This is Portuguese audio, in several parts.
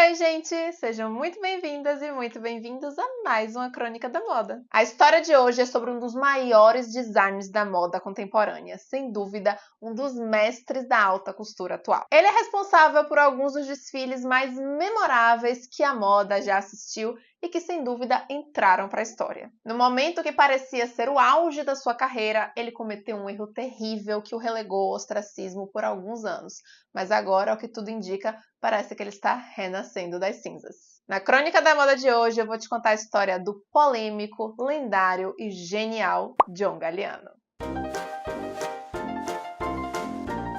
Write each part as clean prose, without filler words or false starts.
Oi, gente! Sejam muito bem-vindas e muito bem-vindos a mais uma Crônica da Moda. A história de hoje é sobre um dos maiores designers da moda contemporânea, sem dúvida, um dos mestres da alta costura atual. Ele é responsável por alguns dos desfiles mais memoráveis que a moda já assistiu e que, sem dúvida, entraram para a história. No momento que parecia ser o auge da sua carreira, ele cometeu um erro terrível que o relegou ao ostracismo por alguns anos. Mas agora, ao que tudo indica, parece que ele está renascendo das cinzas. Na Crônica da Moda de hoje, eu vou te contar a história do polêmico, lendário e genial John Galliano.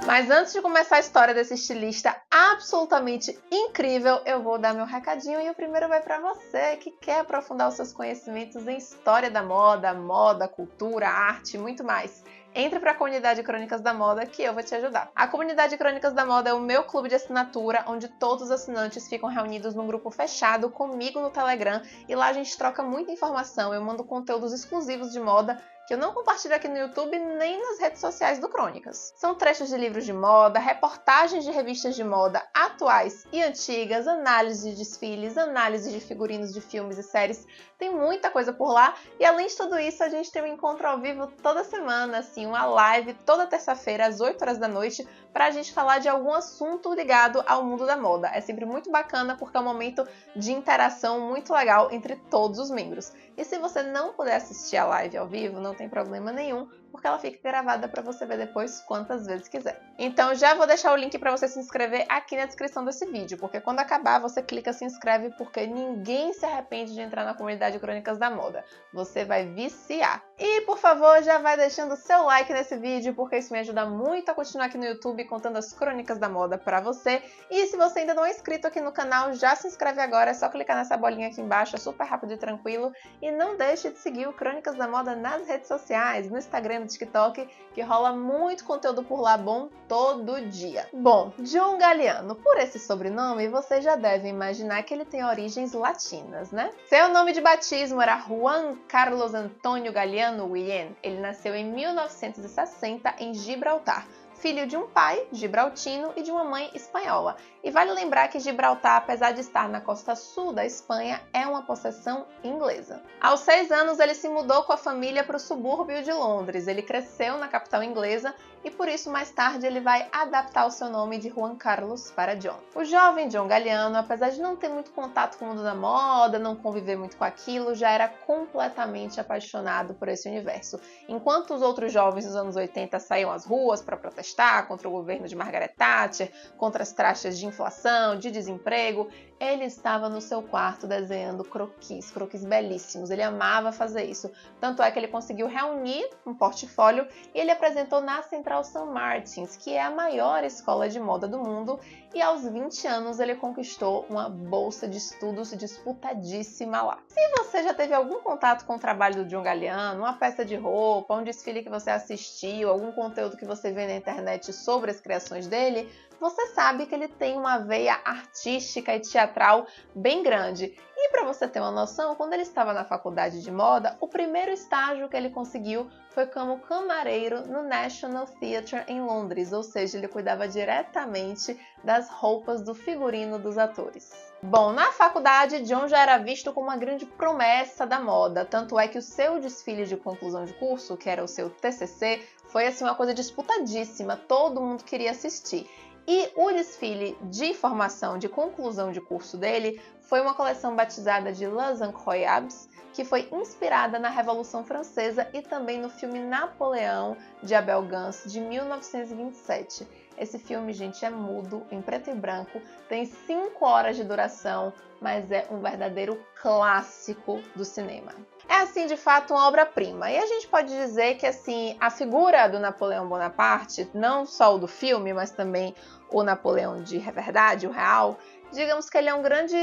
Mas antes de começar a história desse estilista absolutamente incrível, eu vou dar meu recadinho e o primeiro vai para você que quer aprofundar os seus conhecimentos em história da moda, cultura, arte e muito mais. Entre para a comunidade Crônicas da Moda que eu vou te ajudar. A comunidade Crônicas da Moda é o meu clube de assinatura, onde todos os assinantes ficam reunidos num grupo fechado comigo no Telegram e lá a gente troca muita informação, eu mando conteúdos exclusivos de moda que eu não compartilho aqui no YouTube nem nas redes sociais do Crônicas. São trechos de livros de moda, reportagens de revistas de moda atuais e antigas, análise de desfiles, análise de figurinos de filmes e séries. Tem muita coisa por lá e além de tudo isso a gente tem um encontro ao vivo toda semana, assim, uma live toda terça-feira às 8 horas da noite para a gente falar de algum assunto ligado ao mundo da moda. É sempre muito bacana porque é um momento de interação muito legal entre todos os membros. E se você não puder assistir a live ao vivo, não tem problema nenhum, porque ela fica gravada para você ver depois quantas vezes quiser. Então já vou deixar o link para você se inscrever aqui na descrição desse vídeo, porque quando acabar você clica se inscreve, porque ninguém se arrepende de entrar na comunidade Crônicas da Moda. Você vai viciar. E por favor, já vai deixando o seu like nesse vídeo, porque isso me ajuda muito a continuar aqui no YouTube contando as Crônicas da Moda para você. E se você ainda não é inscrito aqui no canal, já se inscreve agora, é só clicar nessa bolinha aqui embaixo, é super rápido e tranquilo. E não deixe de seguir o Crônicas da Moda nas redes sociais, no Instagram, no TikTok, que rola muito conteúdo por lá bom todo dia. Bom, John Galliano, por esse sobrenome, você já deve imaginar que ele tem origens latinas, né? Seu nome de batismo era Juan Carlos Antônio Galliano Guillén. Ele nasceu em 1960 em Gibraltar, filho de um pai gibraltino e de uma mãe espanhola. E vale lembrar que Gibraltar, apesar de estar na costa sul da Espanha, é uma possessão inglesa. Aos 6 anos, ele se mudou com a família para o subúrbio de Londres. Ele cresceu na capital inglesa e por isso mais tarde ele vai adaptar o seu nome de Juan Carlos para John. O jovem John Galliano, apesar de não ter muito contato com o mundo da moda, não conviver muito com aquilo, já era completamente apaixonado por esse universo. Enquanto os outros jovens dos anos 80 saíam às ruas para protestar contra o governo de Margaret Thatcher, contra as taxas de inflação, de desemprego, ele estava no seu quarto desenhando croquis belíssimos. Ele amava fazer isso. Tanto é que ele conseguiu reunir um portfólio e ele apresentou na Central Saint Martins, que é a maior escola de moda do mundo, e aos 20 anos ele conquistou uma bolsa de estudos disputadíssima lá. Se você já teve algum contato com o trabalho do John Galliano, uma peça de roupa, um desfile que você assistiu, algum conteúdo que você vê na internet sobre as criações dele, você sabe que ele tem uma veia artística e teatral bem grande. E para você ter uma noção, quando ele estava na faculdade de moda, o primeiro estágio que ele conseguiu foi como camareiro no National Theatre em Londres, ou seja, ele cuidava diretamente das roupas do figurino dos atores. Bom, na faculdade, John já era visto como uma grande promessa da moda, tanto é que o seu desfile de conclusão de curso, que era o seu TCC, foi assim uma coisa disputadíssima, todo mundo queria assistir. E o desfile de formação de conclusão de curso dele foi uma coleção batizada de Les Incroyables, que foi inspirada na Revolução Francesa e também no filme Napoleão, de Abel Gance, de 1927. Esse filme, gente, é mudo, em preto e branco, tem 5 horas de duração, mas é um verdadeiro clássico do cinema. É, assim, de fato, uma obra-prima. E a gente pode dizer que, assim, a figura do Napoleão Bonaparte, não só o do filme, mas também o Napoleão de verdade, o real, digamos que ele é um grande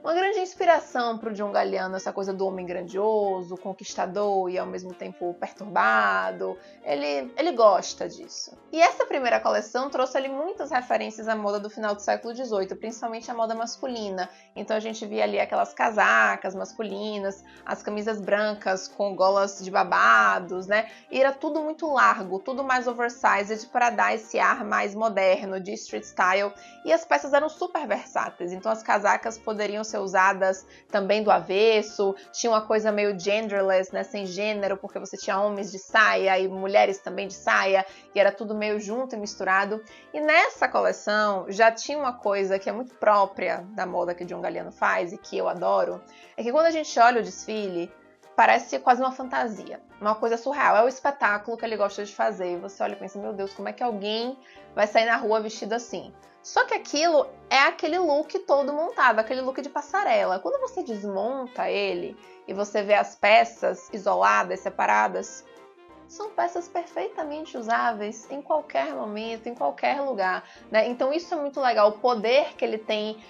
Uma grande inspiração para o John Galliano, essa coisa do homem grandioso, conquistador e ao mesmo tempo perturbado. Ele gosta disso. E essa primeira coleção trouxe ali muitas referências à moda do final do século XVIII, principalmente à moda masculina. Então a gente via ali aquelas casacas masculinas, as camisas brancas com golas de babados, né? E era tudo muito largo, tudo mais oversized para dar esse ar mais moderno, de street style. E as peças eram super versáteis, então as casacas poderiam ser usadas também do avesso, tinha uma coisa meio genderless, né, sem gênero, porque você tinha homens de saia e mulheres também de saia, e era tudo meio junto e misturado. E nessa coleção já tinha uma coisa que é muito própria da moda que John Galliano faz e que eu adoro, é que quando a gente olha o desfile, parece quase uma fantasia, uma coisa surreal, é o espetáculo que ele gosta de fazer, e você olha e pensa, meu Deus, como é que alguém vai sair na rua vestido assim? Só que aquilo é aquele look todo montado, aquele look de passarela. Quando você desmonta ele e você vê as peças isoladas, separadas, são peças perfeitamente usáveis em qualquer momento, em qualquer lugar, né? Então isso é muito legal, o poder que ele tem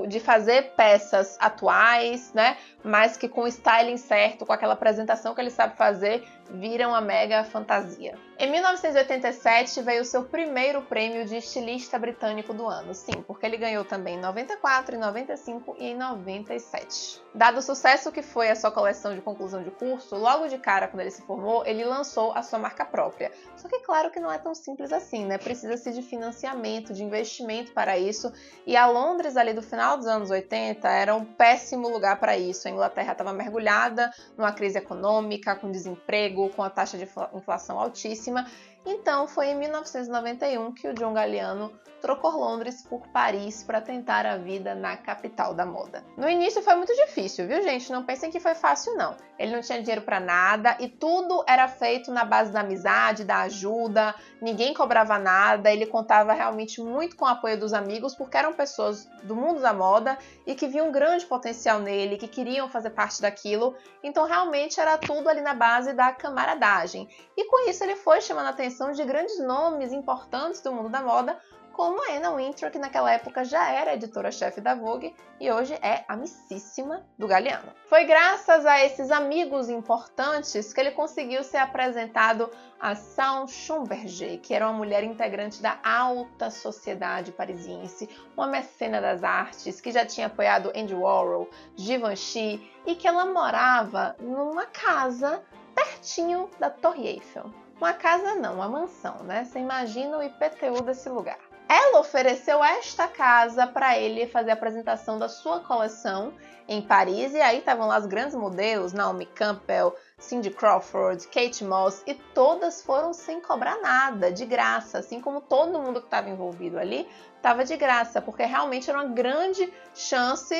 de fazer peças atuais, né? Mas que com o styling certo, com aquela apresentação que ele sabe fazer, viram uma mega fantasia. Em 1987 veio o seu primeiro prêmio de estilista britânico do ano, sim, porque ele ganhou também em 94, em 95 e em 97. Dado o sucesso que foi a sua coleção de conclusão de curso, logo de cara, quando ele se formou, ele lançou a sua marca própria. Só que claro que não é tão simples assim, né? Precisa-se de financiamento, de investimento para isso, e a Londres ali do final dos anos 80 era um péssimo lugar para isso. A Inglaterra estava mergulhada numa crise econômica, com desemprego, com a taxa de inflação altíssima. Então foi em 1991 que o John Galliano trocou Londres por Paris para tentar a vida na capital da moda. No início foi muito difícil, viu, gente? Não pensem que foi fácil, não. Ele não tinha dinheiro para nada e tudo era feito na base da amizade, da ajuda, ninguém cobrava nada, ele contava realmente muito com o apoio dos amigos, porque eram pessoas do mundo da moda e que viam um grande potencial nele, que queriam fazer parte daquilo, então realmente era tudo ali na base da camaradagem. E com isso ele foi chamando a atenção de grandes nomes importantes do mundo da moda, como a Anna Wintour, que naquela época já era editora-chefe da Vogue e hoje é amicíssima do Galliano. Foi graças a esses amigos importantes que ele conseguiu ser apresentado a Saul Schomburger, que era uma mulher integrante da alta sociedade parisiense, uma mecena das artes, que já tinha apoiado Andy Warhol, Givenchy e que ela morava numa casa pertinho da Torre Eiffel. Uma casa não, uma mansão, né? Você imagina o IPTU desse lugar. Ela ofereceu esta casa para ele fazer a apresentação da sua coleção em Paris, e aí estavam lá os grandes modelos, Naomi Campbell, Cindy Crawford, Kate Moss, e todas foram sem cobrar nada, de graça, assim como todo mundo que estava envolvido ali estava de graça, porque realmente era uma grande chance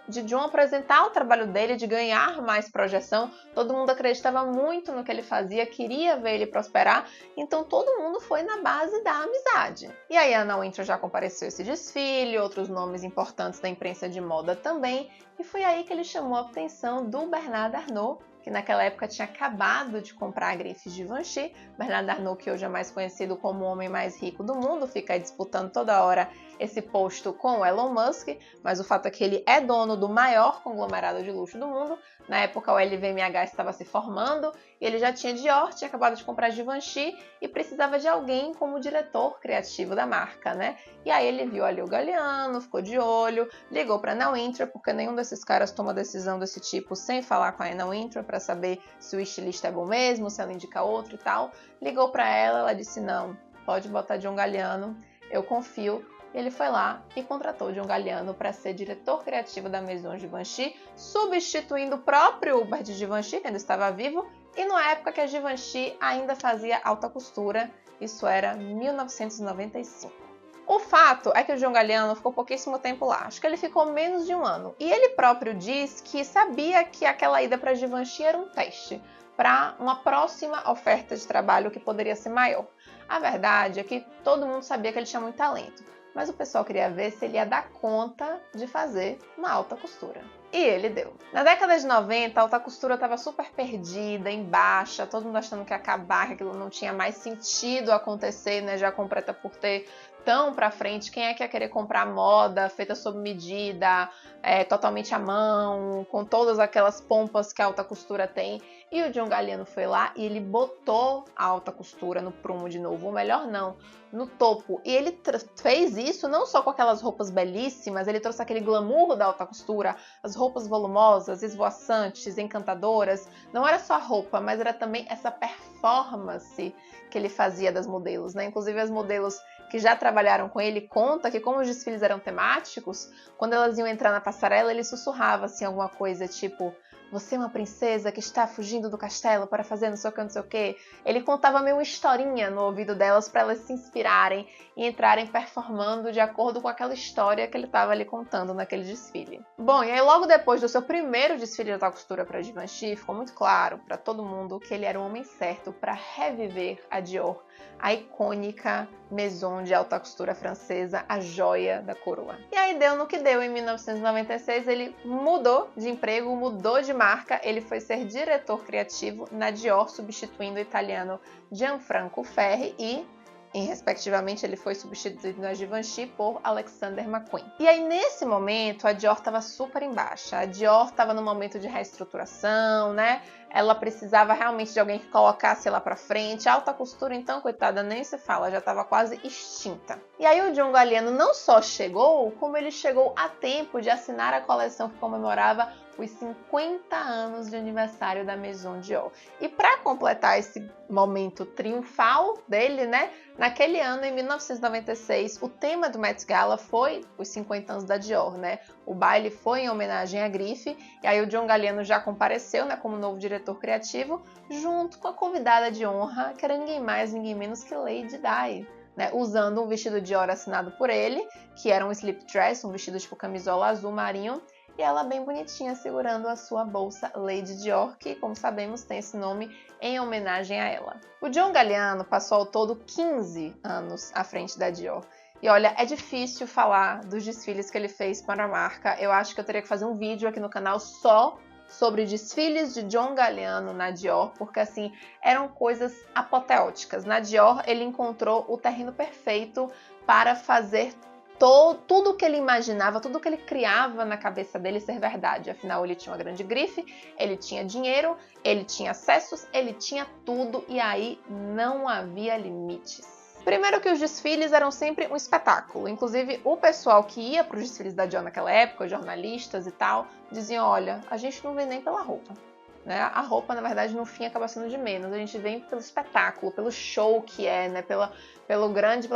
de John apresentar o trabalho dele, de ganhar mais projeção. Todo mundo acreditava muito no que ele fazia, queria ver ele prosperar, então todo mundo foi na base da amizade. E aí a Anna Wintour já compareceu a esse desfile, outros nomes importantes da imprensa de moda também, e foi aí que ele chamou a atenção do Bernard Arnault, que naquela época tinha acabado de comprar a grife Givenchy. Bernard Arnault, que hoje é mais conhecido como o homem mais rico do mundo, fica aí disputando toda hora esse posto com o Elon Musk, mas o fato é que ele é dono do maior conglomerado de luxo do mundo. Na época o LVMH estava se formando e ele já tinha Dior, tinha acabado de comprar Givenchy e precisava de alguém como diretor criativo da marca, né? E aí ele viu ali o Galliano, ficou de olho, ligou para a Anna Wintour, porque nenhum desses caras toma decisão desse tipo sem falar com a Anna Wintour para saber se o estilista é bom mesmo, se ela indica outro e tal. Ligou para ela, ela disse não, pode botar John Galliano, eu confio. Ele foi lá e contratou John Galliano para ser diretor criativo da Maison Givenchy, substituindo o próprio Hubert Givenchy, que ainda estava vivo, e na época que a Givenchy ainda fazia alta costura, isso era 1995. O fato é que o John Galliano ficou pouquíssimo tempo lá, acho que ele ficou menos de um ano, e ele próprio diz que sabia que aquela ida para a Givenchy era um teste para uma próxima oferta de trabalho que poderia ser maior. A verdade é que todo mundo sabia que ele tinha muito talento, mas o pessoal queria ver se ele ia dar conta de fazer uma alta costura. E ele deu. Na década de 90, a alta costura estava super perdida, em baixa, todo mundo achando que ia acabar, que aquilo não tinha mais sentido acontecer, né, já com Prêt-à-Porter tão pra frente, quem é que ia querer comprar moda feita sob medida, totalmente à mão, com todas aquelas pompas que a alta costura tem? E o John Galliano foi lá e ele botou a alta costura no prumo de novo, ou melhor não, no topo. E ele fez isso não só com aquelas roupas belíssimas, ele trouxe aquele glamour da alta costura, as roupas volumosas, esvoaçantes, encantadoras. Não era só a roupa, mas era também essa performance que ele fazia das modelos, né? Inclusive as modelos que já trabalharam com ele conta que como os desfiles eram temáticos, quando elas iam entrar na passarela, ele sussurrava assim alguma coisa tipo: você é uma princesa que está fugindo do castelo para fazer não sei o que, não sei o que. Ele contava meio uma historinha no ouvido delas para elas se inspirarem e entrarem performando de acordo com aquela história que ele estava ali contando naquele desfile. Bom, e aí logo depois do seu primeiro desfile de alta costura para Givenchy, ficou muito claro para todo mundo que ele era o homem certo para reviver a Dior, a icônica maison de alta costura francesa, a joia da coroa. E aí deu no que deu. Em 1996 ele mudou de emprego, mudou de marca, ele foi ser diretor criativo na Dior, substituindo o italiano Gianfranco Ferri e, respectivamente, ele foi substituído na Givenchy por Alexander McQueen. E aí, nesse momento, a Dior estava super em baixa. A Dior estava no momento de reestruturação, né? Ela precisava realmente de alguém que colocasse ela pra frente. A alta costura, então, coitada, nem se fala, já estava quase extinta. E aí o John Galliano não só chegou, como ele chegou a tempo de assinar a coleção que comemorava os 50 anos de aniversário da Maison Dior. E para completar esse momento triunfal dele, né, naquele ano, em 1996, o tema do Met Gala foi os 50 anos da Dior, né? O baile foi em homenagem à grife, e aí o John Galliano já compareceu, né, como novo diretor criativo, junto com a convidada de honra, que era ninguém mais, ninguém menos que Lady Di, né, usando um vestido Dior assinado por ele, que era um slip dress, um vestido tipo camisola azul marinho, e ela bem bonitinha segurando a sua bolsa Lady Dior, que, como sabemos, tem esse nome em homenagem a ela. O John Galliano passou ao todo 15 anos à frente da Dior. E olha, é difícil falar dos desfiles que ele fez para a marca. Eu acho que eu teria que fazer um vídeo aqui no canal só sobre desfiles de John Galliano na Dior, porque assim, eram coisas apoteóticas. Na Dior, ele encontrou o terreno perfeito para fazer tudo que ele imaginava, tudo que ele criava na cabeça dele ser verdade. Afinal, ele tinha uma grande grife, ele tinha dinheiro, ele tinha acessos, ele tinha tudo e aí não havia limites. Primeiro que os desfiles eram sempre um espetáculo. Inclusive, o pessoal que ia para os desfiles da Dior naquela época, jornalistas e tal, diziam, olha, a gente não vem nem pela roupa. Né? A roupa, na verdade, no fim acaba sendo de menos. A gente vem pelo espetáculo, pelo show que é, né? pela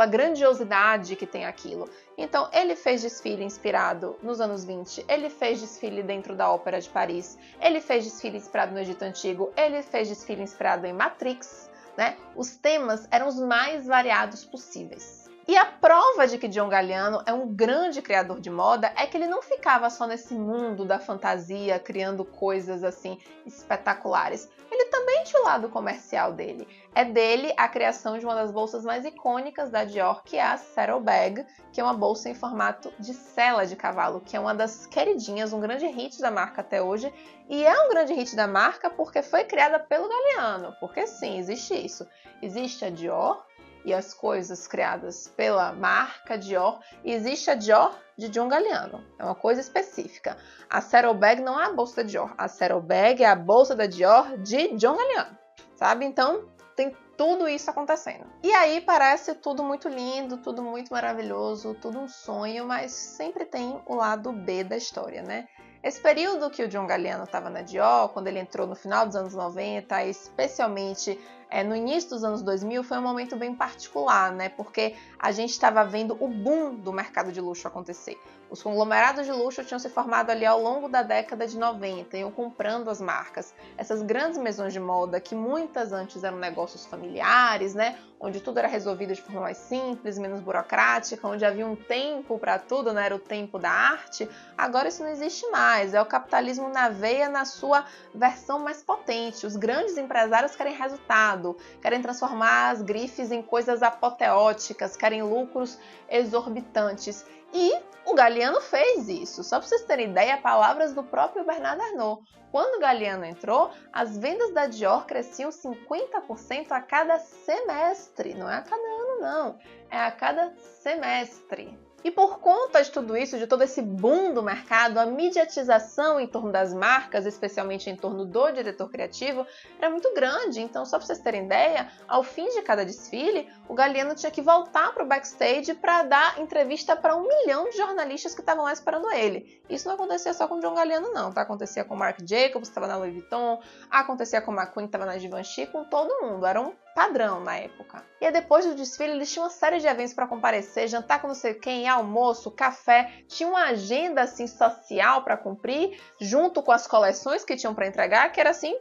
grandiosidade que tem aquilo. Então, ele fez desfile inspirado nos anos 20, ele fez desfile dentro da Ópera de Paris, ele fez desfile inspirado no Egito Antigo, ele fez desfile inspirado em Matrix, né? Os temas eram os mais variados possíveis. E a prova de que John Galliano é um grande criador de moda é que ele não ficava só nesse mundo da fantasia, criando coisas assim espetaculares. Ele também tinha o lado comercial dele. É dele a criação de uma das bolsas mais icônicas da Dior, que é a Saddlebag, que é uma bolsa em formato de sela de cavalo, que é uma das queridinhas, um grande hit da marca até hoje. E é um grande hit da marca porque foi criada pelo Galliano, porque sim, existe isso. Existe a Dior, e as coisas criadas pela marca Dior, e existe a Dior de John Galliano. É uma coisa específica. A Saddlebag não é a bolsa da Dior. A Saddlebag é a bolsa da Dior de John Galliano, sabe? Então, tem tudo isso acontecendo. E aí parece tudo muito lindo, tudo muito maravilhoso, tudo um sonho, mas sempre tem o lado B da história, né? Esse período que o John Galliano estava na Dior, quando ele entrou no final dos anos 90, especialmente no início dos anos 2000, foi um momento bem particular, né? Porque a gente estava vendo o boom do mercado de luxo acontecer. Os conglomerados de luxo tinham se formado ali ao longo da década de 90, iam comprando as marcas. Essas grandes maisons de moda, que muitas antes eram negócios familiares, né? Onde tudo era resolvido de forma mais simples, menos burocrática, onde havia um tempo para tudo, né? Era o tempo da arte. Agora isso não existe mais. É o capitalismo na veia, na sua versão mais potente. Os grandes empresários querem resultado, querem transformar as grifes em coisas apoteóticas, querem lucros exorbitantes. E o Galliano fez isso. Só para vocês terem ideia, palavras do próprio Bernard Arnault. Quando o Galliano entrou, as vendas da Dior cresciam 50% a cada semestre. Não é a cada ano ano não, é a cada semestre. E por conta de tudo isso, de todo esse boom do mercado, a mediatização em torno das marcas, especialmente em torno do diretor criativo, era muito grande. Então, só para vocês terem ideia, ao fim de cada desfile, o Galliano tinha que voltar para o backstage para dar entrevista para 1 milhão de jornalistas que estavam lá esperando ele. Isso não acontecia só com o John Galliano, não, tá? Acontecia com o Marc Jacobs, que estava na Louis Vuitton, acontecia com o McQueen, que estava na Givenchy, com todo mundo. Era um padrão na época. E aí, depois do desfile, eles tinham uma série de eventos para comparecer, jantar com não sei quem, almoço, café, tinha uma agenda assim social para cumprir, junto com as coleções que tinham para entregar, que era assim,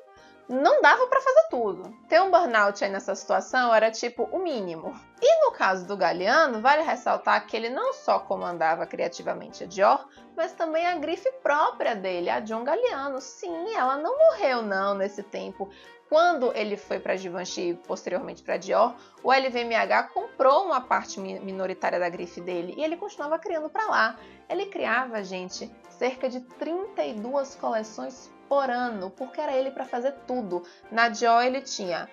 não dava para fazer tudo. Ter um burnout aí nessa situação era tipo o mínimo. E no caso do Galliano, vale ressaltar que ele não só comandava criativamente a Dior, mas também a grife própria dele, a John Galliano. Sim, ela não morreu não nesse tempo. Quando ele foi para a Givenchy e posteriormente para a Dior, o LVMH comprou uma parte minoritária da grife dele e ele continuava criando para lá. Ele criava, gente, cerca de 32 coleções por ano, porque era ele para fazer tudo. Na Dior ele tinha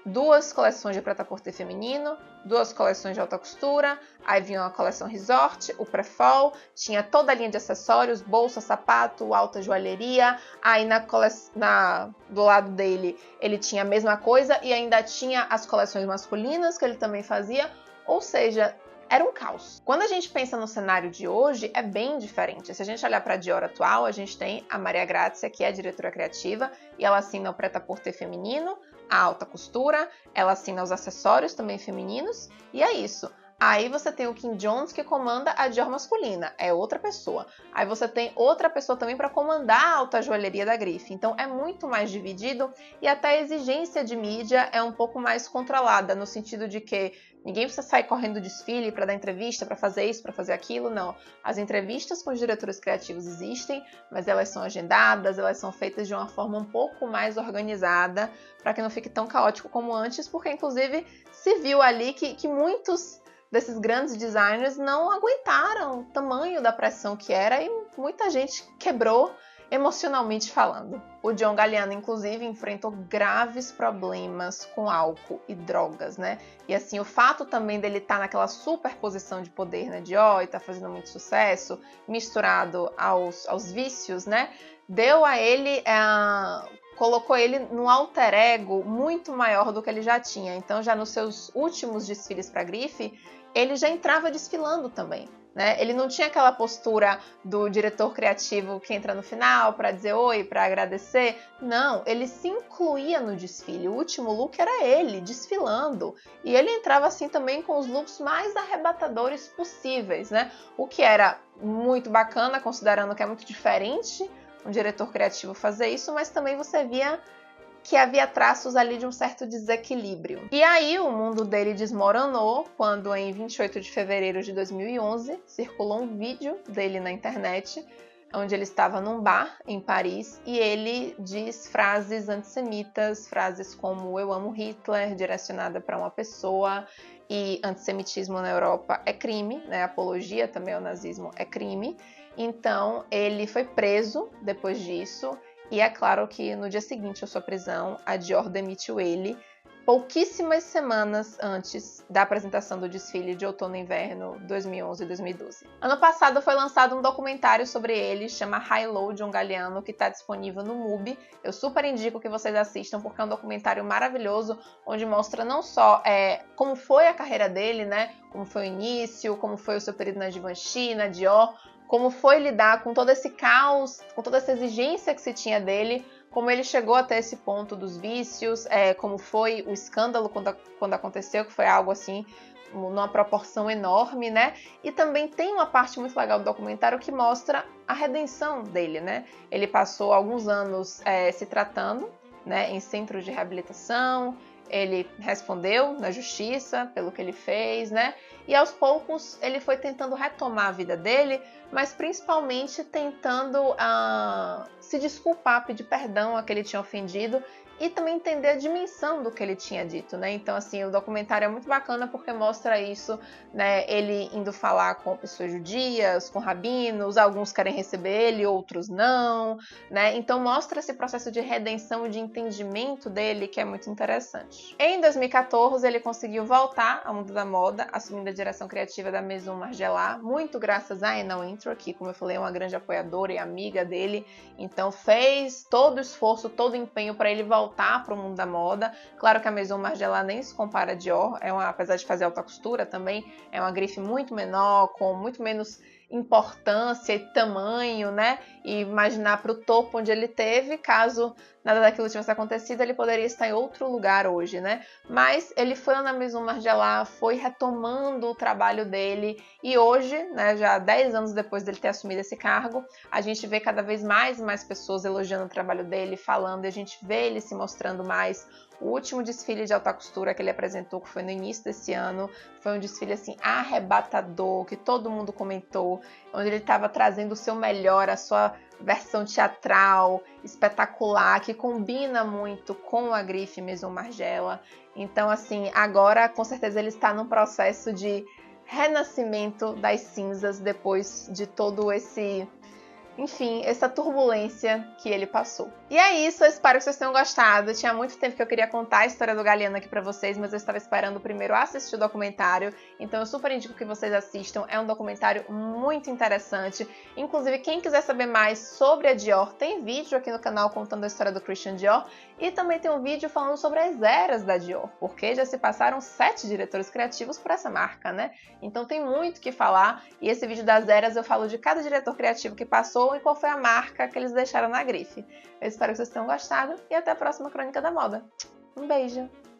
2 coleções de prêt-à-porter feminino, 2 coleções de alta costura, aí vinha uma coleção resort, o pré-fall, tinha toda a linha de acessórios, bolsa, sapato, alta joalheria, aí do lado dele ele tinha a mesma coisa e ainda tinha as coleções masculinas que ele também fazia, ou seja, era um caos. Quando a gente pensa no cenário de hoje, é bem diferente. Se a gente olhar para a Dior atual, a gente tem a Maria Grazia, que é a diretora criativa, e ela assina o prêt-à-porter feminino, a alta costura, ela assina os acessórios também femininos, e é isso. Aí você tem o Kim Jones, que comanda a Dior masculina, é outra pessoa. Aí você tem outra pessoa também para comandar a alta joalheria da grife. Então é muito mais dividido e até a exigência de mídia é um pouco mais controlada, no sentido de que ninguém precisa sair correndo do desfile para dar entrevista, para fazer isso, para fazer aquilo, não. As entrevistas com os diretores criativos existem, mas elas são agendadas, elas são feitas de uma forma um pouco mais organizada, para que não fique tão caótico como antes, porque inclusive se viu ali que muitos desses grandes designers não aguentaram o tamanho da pressão que era e muita gente quebrou emocionalmente falando. O John Galliano, inclusive, enfrentou graves problemas com álcool e drogas, né? E assim, o fato também dele estar naquela superposição de poder na Dior e estar fazendo muito sucesso, misturado aos vícios, né? Deu a ele... colocou ele num alter ego muito maior do que ele já tinha. Então, já nos seus últimos desfiles para a grife, ele já entrava desfilando também, né? Ele não tinha aquela postura do diretor criativo que entra no final para dizer oi, para agradecer. Não, ele se incluía no desfile. O último look era ele desfilando. E ele entrava assim também com os looks mais arrebatadores possíveis, né? O que era muito bacana, considerando que é muito diferente um diretor criativo fazer isso, mas também você via que havia traços ali de um certo desequilíbrio. E aí o mundo dele desmoronou quando, em 28 de fevereiro de 2011, circulou um vídeo dele na internet, onde ele estava num bar em Paris e ele diz frases antissemitas, frases como "eu amo Hitler", direcionada para uma pessoa, e antissemitismo na Europa é crime, né? Apologia também ao nazismo é crime. Então ele foi preso depois disso. E é claro que no dia seguinte à sua prisão, a Dior demitiu ele pouquíssimas semanas antes da apresentação do desfile de outono e inverno 2011 e 2012. Ano passado foi lançado um documentário sobre ele, chama High Low John Galliano, que está disponível no MUBI. Eu super indico que vocês assistam, porque é um documentário maravilhoso, onde mostra não só como foi a carreira dele, né? Como foi o início, como foi o seu período na Givenchy, na Dior, como foi lidar com todo esse caos, com toda essa exigência que se tinha dele, como ele chegou até esse ponto dos vícios, como foi o escândalo quando aconteceu, que foi algo assim, numa proporção enorme, né? E também tem uma parte muito legal do documentário que mostra a redenção dele, né? Ele passou alguns anos se tratando, né, em centros de reabilitação. Ele respondeu na justiça pelo que ele fez, né? E aos poucos ele foi tentando retomar a vida dele, mas principalmente tentando se desculpar, pedir perdão a quem ele tinha ofendido e também entender a dimensão do que ele tinha dito, né? Então, assim, o documentário é muito bacana porque mostra isso, né? Ele indo falar com pessoas judias, com rabinos, alguns querem receber ele, outros não, né? Então mostra esse processo de redenção e de entendimento dele, que é muito interessante. Em 2014, ele conseguiu voltar ao mundo da moda, assumindo a direção criativa da Maison Margiela, muito graças a Anna Wintour, que, como eu falei, é uma grande apoiadora e amiga dele, então fez todo o esforço, todo o empenho para ele voltar para o mundo da moda. Claro que a Maison Margiela nem se compara a Dior, apesar de fazer alta costura também, é uma grife muito menor, com muito menos importância e tamanho, né? E imaginar para o topo onde ele teve, caso nada daquilo tivesse acontecido, ele poderia estar em outro lugar hoje, né? Mas ele foi na Maison Margiela, foi retomando o trabalho dele e hoje, né, já 10 anos depois dele ter assumido esse cargo, a gente vê cada vez mais e mais pessoas elogiando o trabalho dele, falando, e a gente vê ele se mostrando mais. O último desfile de alta costura que ele apresentou, que foi no início desse ano, foi um desfile assim arrebatador, que todo mundo comentou, onde ele estava trazendo o seu melhor, a sua versão teatral, espetacular, que combina muito com a grife Maison Margiela. Então, assim, agora com certeza ele está num processo de renascimento das cinzas depois de todo esse... enfim, essa turbulência que ele passou. E é isso, eu espero que vocês tenham gostado. Tinha muito tempo que eu queria contar a história do Galliano aqui pra vocês, mas eu estava esperando primeiro assistir o documentário, então eu super indico que vocês assistam. É um documentário muito interessante. Inclusive, quem quiser saber mais sobre a Dior, tem vídeo aqui no canal contando a história do Christian Dior, e também tem um vídeo falando sobre as eras da Dior, porque já se passaram 7 diretores criativos por essa marca, né? Então tem muito o que falar, e esse vídeo das eras eu falo de cada diretor criativo que passou e qual foi a marca que eles deixaram na grife. Eu espero que vocês tenham gostado e até a próxima Crônica da Moda. Um beijo!